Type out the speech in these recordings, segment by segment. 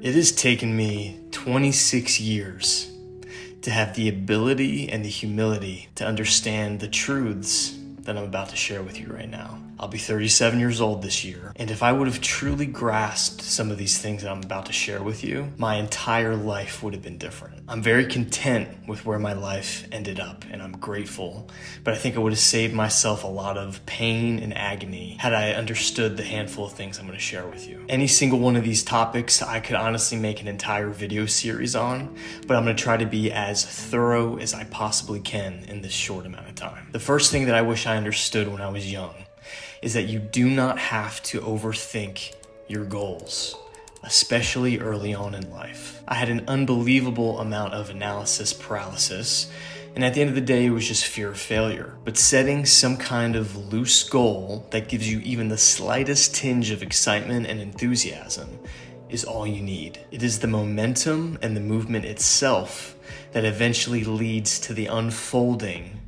It has taken me 26 years to have the ability and the humility to understand the truths that I'm about to share with you right now. I'll be 37 years old this year, and if I would have truly grasped some of these things that I'm about to share with you, my entire life would have been different. I'm very content with where my life ended up, and I'm grateful, but I think I would have saved myself a lot of pain and agony had I understood the handful of things I'm going to share with you. Any single one of these topics I could honestly make an entire video series on, but I'm going to try to be as thorough as I possibly can in this short amount of time. The first thing that I wish I understood when I was young is that you do not have to overthink your goals, especially early on in life. I had an unbelievable amount of analysis paralysis, and at the end of the day, it was just fear of failure. But setting some kind of loose goal that gives you even the slightest tinge of excitement and enthusiasm is all you need. It is the momentum and the movement itself that eventually leads to the unfolding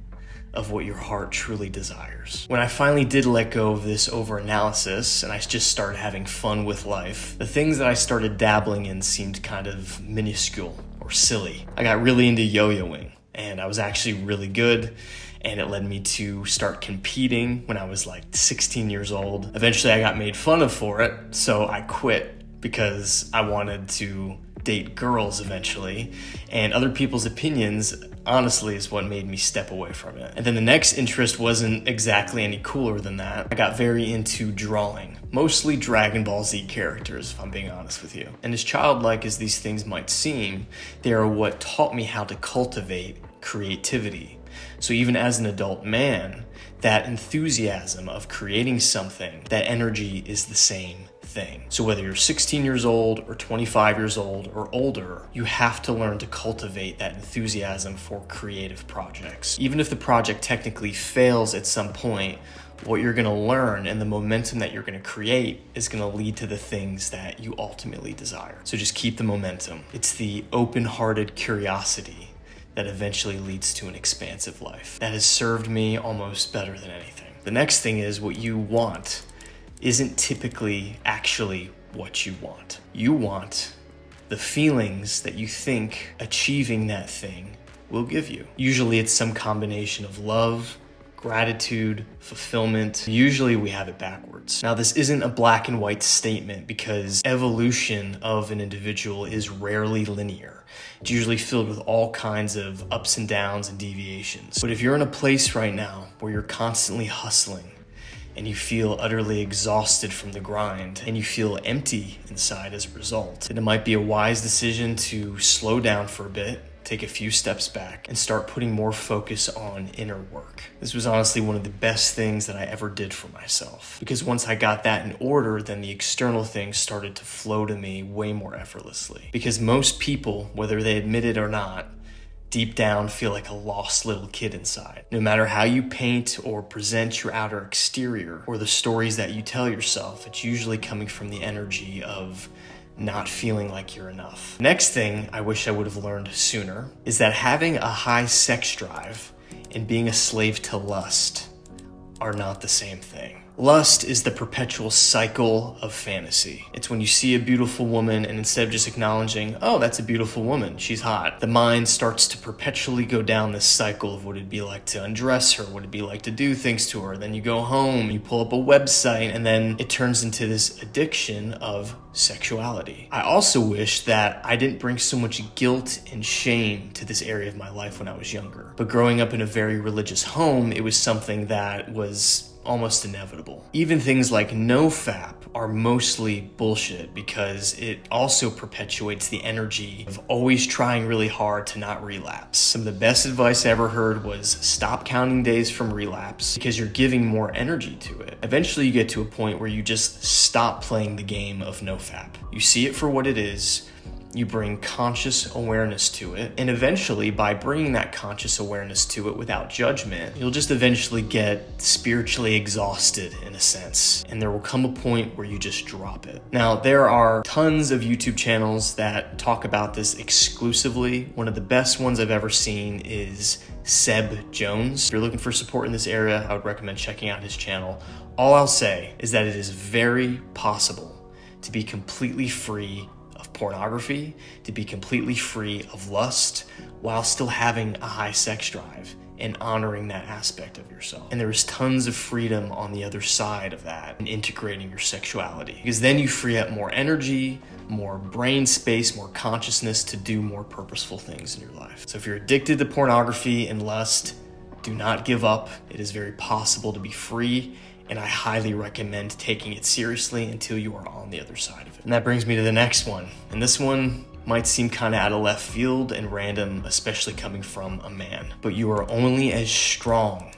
of what your heart truly desires. When I finally did let go of this over-analysis and I just started having fun with life, the things that I started dabbling in seemed kind of minuscule or silly. I got really into yo-yoing, and I was actually really good, and it led me to start competing when I was like 16 years old. Eventually I got made fun of for it, so I quit because I wanted to date girls eventually, and other people's opinions honestly is what made me step away from it. And then the next interest wasn't exactly any cooler than that. I got very into drawing, mostly Dragon Ball Z characters, if I'm being honest with you. And as childlike as these things might seem, they are what taught me how to cultivate creativity. So even as an adult man, that enthusiasm of creating something, that energy is the same thing. So whether you're 16 years old or 25 years old or older, you have to learn to cultivate that enthusiasm for creative projects. Even if the project technically fails at some point, what you're going to learn and the momentum that you're going to create is going to lead to the things that you ultimately desire. So just keep the momentum. It's the open-hearted curiosity that eventually leads to an expansive life. That has served me almost better than anything. The next thing is what you want isn't typically actually what you want. You want the feelings that you think achieving that thing will give you. Usually it's some combination of love, gratitude, fulfillment. Usually we have it backwards. Now, this isn't a black and white statement because evolution of an individual is rarely linear. It's usually filled with all kinds of ups and downs and deviations. But if you're in a place right now where you're constantly hustling, and you feel utterly exhausted from the grind, and you feel empty inside as a result, then it might be a wise decision to slow down for a bit, take a few steps back, and start putting more focus on inner work. This was honestly one of the best things that I ever did for myself, because once I got that in order, then the external things started to flow to me way more effortlessly. Because most people, whether they admit it or not, deep down feel like a lost little kid inside. No matter how you paint or present your outer exterior or the stories that you tell yourself, it's usually coming from the energy of not feeling like you're enough. Next thing I wish I would have learned sooner is that having a high sex drive and being a slave to lust are not the same thing. Lust is the perpetual cycle of fantasy. It's when you see a beautiful woman and instead of just acknowledging, oh, that's a beautiful woman, she's hot, the mind starts to perpetually go down this cycle of what it'd be like to undress her, what it'd be like to do things to her. Then you go home, you pull up a website, and then it turns into this addiction of sexuality. I also wish that I didn't bring so much guilt and shame to this area of my life when I was younger. But growing up in a very religious home, it was something that was almost inevitable. Even things like nofap are mostly bullshit because it also perpetuates the energy of always trying really hard to not relapse. Some of the best advice I ever heard was stop counting days from relapse because you're giving more energy to it. Eventually you get to a point where you just stop playing the game of nofap. You see it for what it is, you bring conscious awareness to it, and eventually by bringing that conscious awareness to it without judgment, you'll just eventually get spiritually exhausted in a sense, and there will come a point where you just drop it. Now, there are tons of YouTube channels that talk about this exclusively. One of the best ones I've ever seen is Seb Jones. If you're looking for support in this area, I would recommend checking out his channel. All I'll say is that it is very possible to be completely free of pornography, to be completely free of lust while still having a high sex drive and honoring that aspect of yourself. And there is tons of freedom on the other side of that in integrating your sexuality, because then you free up more energy, more brain space, more consciousness to do more purposeful things in your life. So if you're addicted to pornography and lust, do not give up. It is very possible to be free, and I highly recommend taking it seriously until you are on the other side of it. And that brings me to the next one. And this one might seem kind of out of left field and random, especially coming from a man. But you are only as strong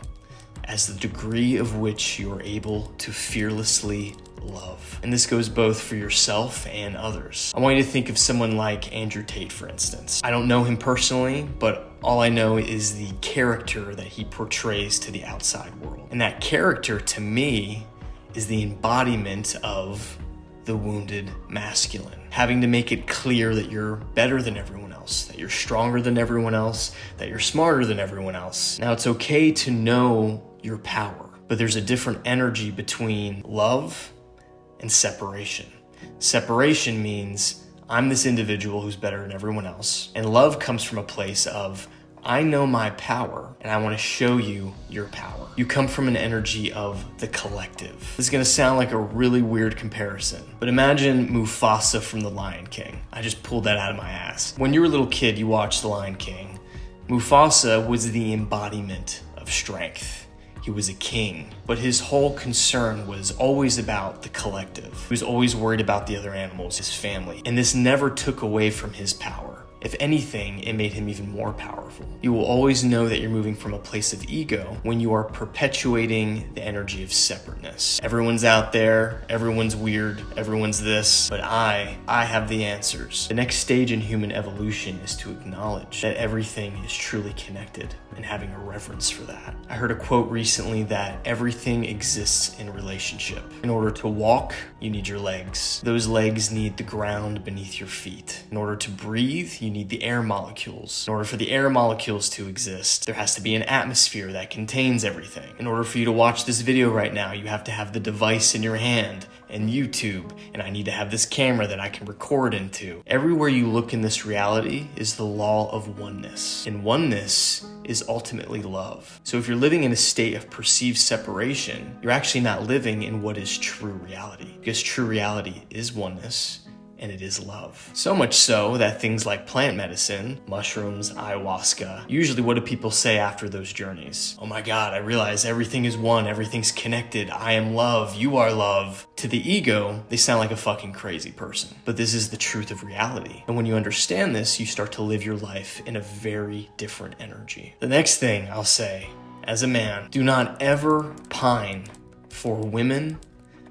as the degree of which you are able to fearlessly love. And this goes both for yourself and others. I want you to think of someone like Andrew Tate, for instance. I don't know him personally, but all I know is the character that he portrays to the outside world. And that character, to me, is the embodiment of the wounded masculine. Having to make it clear that you're better than everyone else, that you're stronger than everyone else, that you're smarter than everyone else. Now, it's okay to know your power, but there's a different energy between love and separation. Separation means I'm this individual who's better than everyone else. And love comes from a place of, I know my power and I want to show you your power. You come from an energy of the collective. This is going to sound like a really weird comparison, but imagine Mufasa from The Lion King. I just pulled that out of my ass. When you were a little kid, you watched The Lion King. Mufasa was the embodiment of strength. He was a king, but his whole concern was always about the collective. He was always worried about the other animals, his family, and this never took away from his power. If anything, it made him even more powerful. You will always know that you're moving from a place of ego when you are perpetuating the energy of separateness. Everyone's out there, everyone's weird, everyone's this, but I have the answers. The next stage in human evolution is to acknowledge that everything is truly connected and having a reverence for that. I heard a quote recently that everything exists in relationship. In order to walk, you need your legs. Those legs need the ground beneath your feet. In order to breathe, you need the air molecules. In order for the air molecules to exist, there has to be an atmosphere that contains everything. In order for you to watch this video right now, you have to have the device in your hand and YouTube, and I need to have this camera that I can record into. Everywhere you look in this reality is the law of oneness, and oneness is ultimately love. So if you're living in a state of perceived separation, you're actually not living in what is true reality, because true reality is oneness, and it is love. So much so that things like plant medicine, mushrooms, ayahuasca, usually what do people say after those journeys? Oh my God, I realize everything is one, everything's connected, I am love, you are love. To the ego, they sound like a fucking crazy person. But this is the truth of reality. And when you understand this, you start to live your life in a very different energy. The next thing I'll say, as a man, do not ever pine for women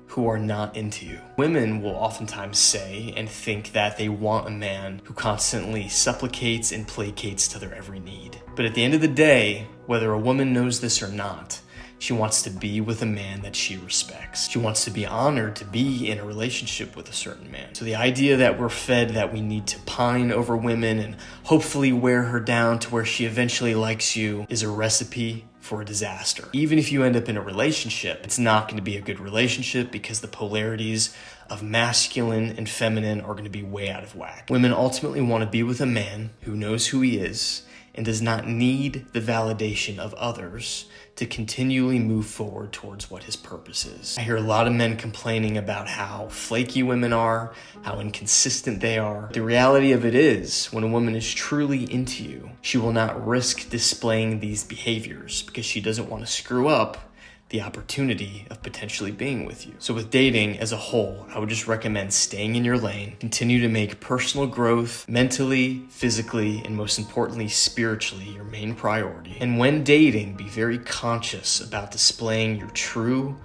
who are not into you. Women will oftentimes say and think that they want a man who constantly supplicates and placates to their every need. But at the end of the day, whether a woman knows this or not, she wants to be with a man that she respects. She wants to be honored to be in a relationship with a certain man. So the idea that we're fed that we need to pine over women and hopefully wear her down to where she eventually likes you is a recipe for a disaster. Even if you end up in a relationship, it's not going to be a good relationship because the polarities of masculine and feminine are going to be way out of whack. Women ultimately want to be with a man who knows who he is and does not need the validation of others to continually move forward towards what his purpose is. I hear a lot of men complaining about how flaky women are, how inconsistent they are. The reality of it is, when a woman is truly into you, she will not risk displaying these behaviors because she doesn't want to screw up the opportunity of potentially being with you. So with dating as a whole, I would just recommend staying in your lane, continue to make personal growth mentally, physically, and most importantly, spiritually your main priority. And when dating, be very conscious about displaying your true,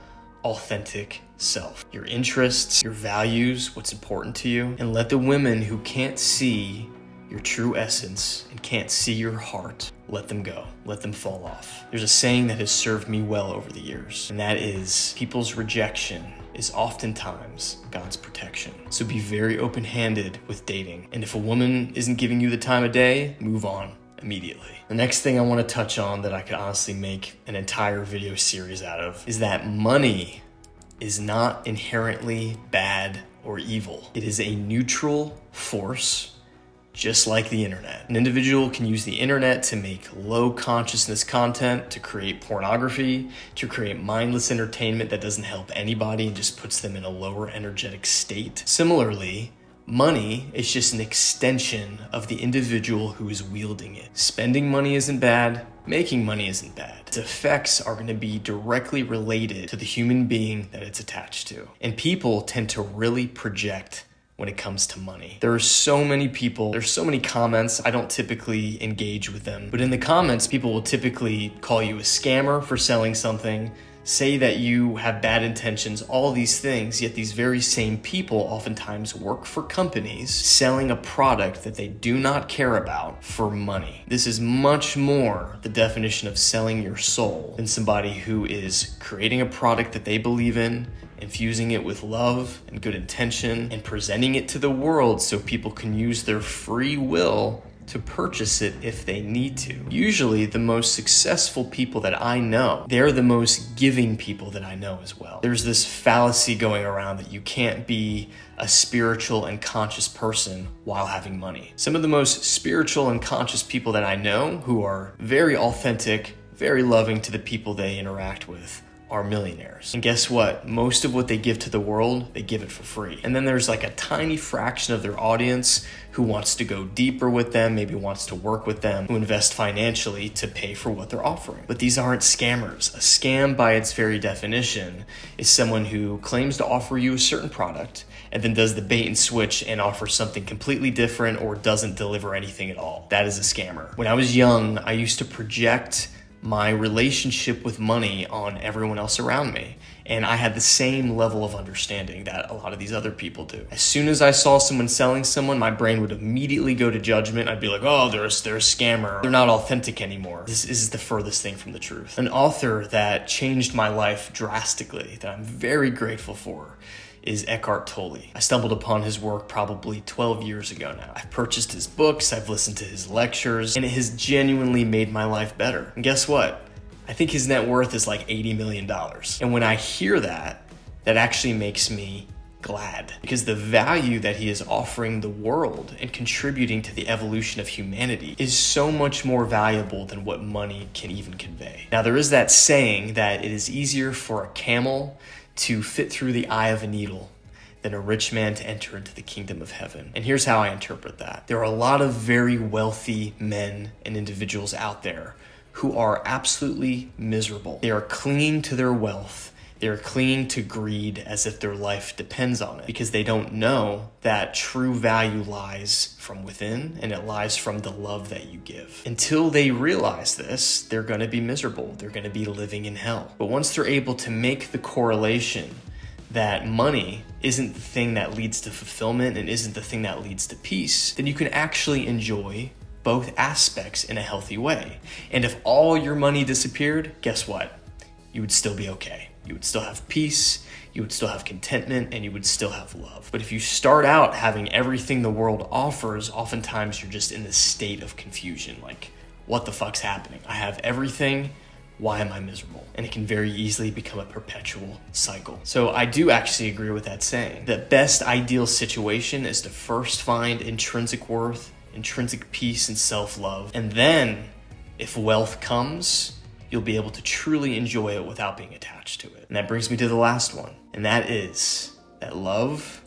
authentic self, your interests, your values, what's important to you, and let the women who can't see your true essence and can't see your heart, let them go. Let them fall off. There's a saying that has served me well over the years, and that is, people's rejection is oftentimes God's protection. So be very open-handed with dating. And if a woman isn't giving you the time of day, move on immediately. The next thing I want to touch on that I could honestly make an entire video series out of is that money is not inherently bad or evil. It is a neutral force, just like the internet. An individual can use the internet to make low consciousness content, to create pornography, to create mindless entertainment that doesn't help anybody and just puts them in a lower energetic state. Similarly, money is just an extension of the individual who is wielding it. Spending money isn't bad. Making money isn't bad. Its effects are going to be directly related to the human being that it's attached to. And people tend to really project when it comes to money. There are so many people, there's so many comments. I don't typically engage with them, but in the comments, people will typically call you a scammer for selling something, say that you have bad intentions, all these things, yet these very same people oftentimes work for companies selling a product that they do not care about for money. This is much more the definition of selling your soul than somebody who is creating a product that they believe in, infusing it with love and good intention, and presenting it to the world so people can use their free will to purchase it if they need to. Usually the most successful people that I know, they're the most giving people that I know as well. There's this fallacy going around that you can't be a spiritual and conscious person while having money. Some of the most spiritual and conscious people that I know, who are very authentic, very loving to the people they interact with, are millionaires. And guess what? Most of what they give to the world, they give it for free. And then there's like a tiny fraction of their audience who wants to go deeper with them, maybe wants to work with them, who invest financially to pay for what they're offering. But these aren't scammers. A scam, by its very definition, is someone who claims to offer you a certain product and then does the bait and switch and offers something completely different or doesn't deliver anything at all. That is a scammer. When I was young, I used to project my relationship with money on everyone else around me. And I had the same level of understanding that a lot of these other people do. As soon as I saw someone selling someone, my brain would immediately go to judgment. I'd be like, oh, they're a scammer. They're not authentic anymore. This is the furthest thing from the truth. An author that changed my life drastically, that I'm very grateful for, is Eckhart Tolle. I stumbled upon his work probably 12 years ago now. I've purchased his books, I've listened to his lectures, and it has genuinely made my life better. And guess what? I think his net worth is like $80 million. And when I hear that, that actually makes me glad, because the value that he is offering the world and contributing to the evolution of humanity is so much more valuable than what money can even convey. Now, there is that saying that it is easier for a camel to fit through the eye of a needle than a rich man to enter into the kingdom of heaven. And here's how I interpret that. There are a lot of very wealthy men and individuals out there who are absolutely miserable. They are clinging to their wealth. They are clinging to greed as if their life depends on it, because they don't know that true value lies from within, and it lies from the love that you give. Until they realize this, they're going to be miserable. They're going to be living in hell. But once they're able to make the correlation that money isn't the thing that leads to fulfillment and isn't the thing that leads to peace, then you can actually enjoy both aspects in a healthy way. And if all your money disappeared, guess what? You would still be okay. You would still have peace, you would still have contentment, and you would still have love. But if you start out having everything the world offers, oftentimes you're just in this state of confusion. Like, what the fuck's happening? I have everything, why am I miserable? And it can very easily become a perpetual cycle. So I do actually agree with that saying. The best ideal situation is to first find intrinsic worth, intrinsic peace, and self-love. And then, if wealth comes, you'll be able to truly enjoy it without being attached to it. And that brings me to the last one. And that is that love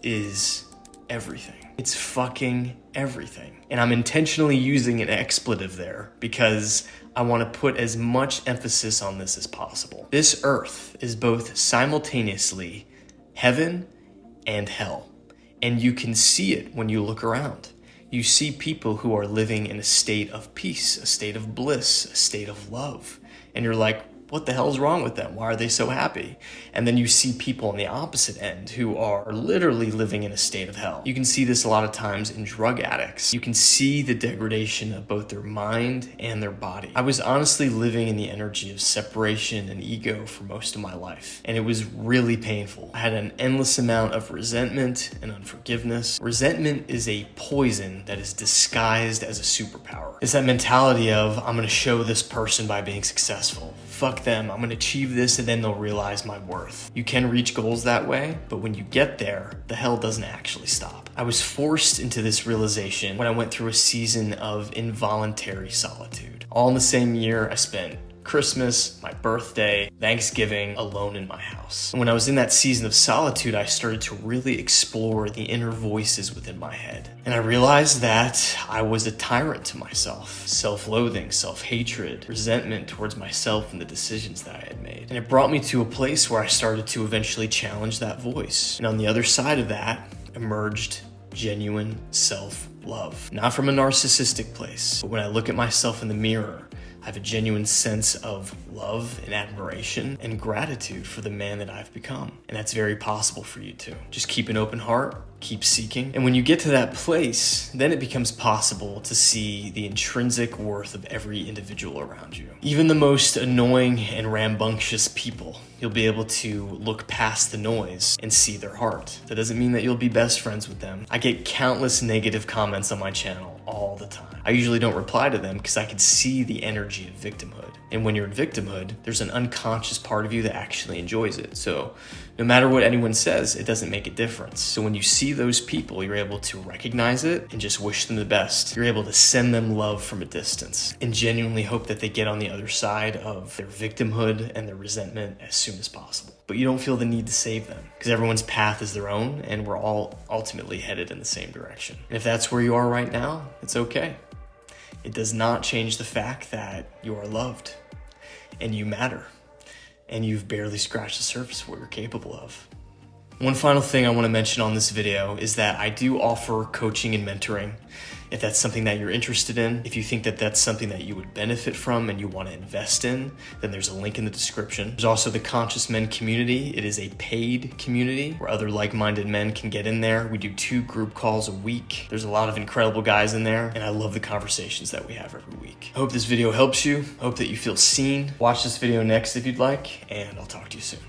is everything. It's fucking everything. And I'm intentionally using an expletive there because I want to put as much emphasis on this as possible. This earth is both simultaneously heaven and hell. And you can see it when you look around. You see people who are living in a state of peace, a state of bliss, a state of love. And you're like, what the hell is wrong with them? Why are they so happy? And then you see people on the opposite end who are literally living in a state of hell. You can see this a lot of times in drug addicts. You can see the degradation of both their mind and their body. I was honestly living in the energy of separation and ego for most of my life, and it was really painful. I had an endless amount of resentment and unforgiveness. Resentment is a poison that is disguised as a superpower. It's that mentality of, I'm gonna show this person by being successful. fuck them, I'm gonna achieve this and then they'll realize my worth. You can reach goals that way, but when you get there, the hell doesn't actually stop. I was forced into this realization when I went through a season of involuntary solitude. All in the same year, I spent Christmas, my birthday, Thanksgiving alone in my house. And when I was in that season of solitude, I started to really explore the inner voices within my head. And I realized that I was a tyrant to myself. Self-loathing, self-hatred, resentment towards myself and the decisions that I had made. And it brought me to a place where I started to eventually challenge that voice. And on the other side of that emerged genuine self-love. Not from a narcissistic place, but when I look at myself in the mirror, I have a genuine sense of love and admiration and gratitude for the man that I've become. And that's very possible for you too. Just keep an open heart, keep seeking. And when you get to that place, then it becomes possible to see the intrinsic worth of every individual around you. Even the most annoying and rambunctious people, you'll be able to look past the noise and see their heart. That doesn't mean that you'll be best friends with them. I get countless negative comments on my channel all the time. I usually don't reply to them because I can see the energy of victimhood. And when you're in victimhood, there's an unconscious part of you that actually enjoys it. So no matter what anyone says, it doesn't make a difference. So when you see those people, you're able to recognize it and just wish them the best. You're able to send them love from a distance and genuinely hope that they get on the other side of their victimhood and their resentment as soon as possible. But you don't feel the need to save them because everyone's path is their own and we're all ultimately headed in the same direction. And if that's where you are right now, it's okay. It does not change the fact that you are loved and you matter and you've barely scratched the surface of what you're capable of. One final thing I want to mention on this video is that I do offer coaching and mentoring. If that's something that you're interested in, if you think that that's something that you would benefit from and you want to invest in, then there's a link in the description. There's also the Conscious Men community. It is a paid community where other like-minded men can get in there. We do 2 group calls a week. There's a lot of incredible guys in there, and I love the conversations that we have every week. I hope this video helps you. I hope that you feel seen. Watch this video next if you'd like, and I'll talk to you soon.